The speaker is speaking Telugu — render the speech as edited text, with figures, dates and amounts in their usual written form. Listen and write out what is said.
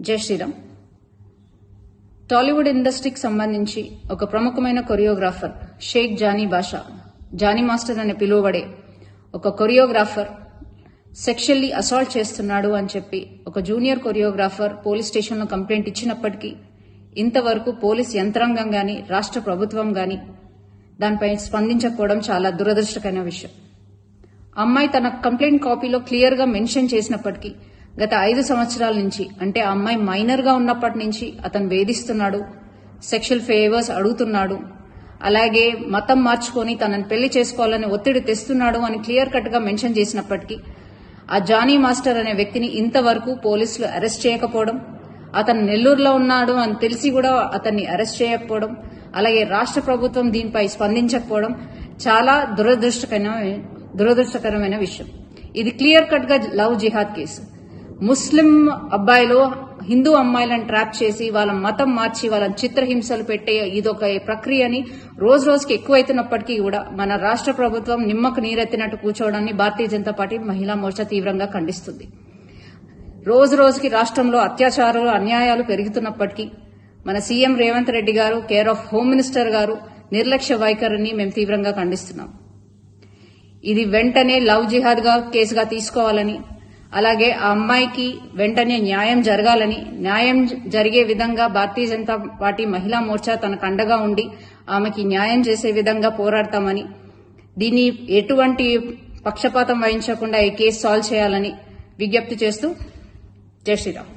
జై శ్రీరామ్. టాలీవుడ్ ఇండస్ట్రీకి సంబంధించి ఒక ప్రముఖమైన కొరియోగ్రాఫర్ షేక్ జానీ బాషా, జానీ మాస్టర్ అని పిలువబడే ఒక కొరియోగ్రాఫర్ సెక్షువల్లీ అసాల్ట్ చేస్తున్నాడు అని చెప్పి ఒక జూనియర్ కొరియోగ్రాఫర్ పోలీస్ స్టేషన్లో కంప్లైంట్ ఇచ్చినప్పటికీ ఇంతవరకు పోలీస్ యంత్రాంగం గాని రాష్ట్ర ప్రభుత్వం గాని దానిపై స్పందించకపోవడం చాలా దురదృష్టకరమైన విషయం. అమ్మాయి తన కంప్లైంట్ కాపీలో క్లియర్ గా మెన్షన్ చేసినప్పటికీ గత 5 సంవత్సరాల నుంచి, అంటే ఆ అమ్మాయి మైనర్ గా ఉన్నప్పటి నుంచి అతను వేధిస్తున్నాడు, సెక్షువల్ ఫేవర్స్ అడుగుతున్నాడు, అలాగే మతం మార్చుకొని తనని పెళ్లి చేసుకోవాలని ఒత్తిడి తెస్తున్నాడు అని క్లియర్ కట్ గా మెన్షన్ చేసినప్పటికీ ఆ జానీ మాస్టర్ అనే వ్యక్తిని ఇంతవరకు పోలీసులు అరెస్ట్ చేయకపోవడం, అతను నెల్లూరులో ఉన్నాడు అని తెలిసి కూడా అతన్ని అరెస్ట్ చేయకపోవడం, అలాగే రాష్ట్ర ప్రభుత్వం దీనిపై స్పందించకపోవడం చాలా దురదృష్టకరమైన విషయం. ఇది క్లియర్ కట్ గా లవ్ జిహాద్ కేసు. ముస్లిం అబ్బాయిలు హిందూ అమ్మాయిలను ట్రాప్ చేసి వాళ్ళ మతం మార్చి వాళ్ళని చిత్రహింసలు పెట్టే ఇదొక ప్రక్రియని రోజు రోజుకి ఎక్కువైతున్నప్పటికీ కూడా మన రాష్ట్ర ప్రభుత్వం నిమ్మకు నీరెత్తినట్టు కూర్చోవడాన్ని భారతీయ జనతా పార్టీ మహిళా మోర్చా తీవ్రంగా ఖండిస్తుంది. రోజు రోజుకి రాష్ట్రంలో అత్యాచారాలు అన్యాయాలు పెరుగుతున్నప్పటికీ మన సీఎం రేవంత్ రెడ్డి గారు, కేర్ ఆఫ్ హోమ్ మినిస్టర్ గారు నిర్లక్ష్య వైఖరిని మేము తీవ్రంగా ఖండిస్తున్నాం. ఇది వెంటనే లవ్ జిహాద్ గా కేసుగా తీసుకోవాలని, అలాగే ఆ అమ్మాయికి వెంటనే న్యాయం జరగాలని, న్యాయం జరిగే విధంగా భారతీయ జనతా పార్టీ మహిళా మోర్చా తనకు అండగా ఉండి ఆమెకి న్యాయం చేసే విధంగా పోరాడతామని, దీన్ని ఎటువంటి పక్షపాతం వహించకుండా ఈ కేసు సాల్వ్ చేయాలని విజ్ఞప్తి చేస్తూ జై శ్రీరామ్.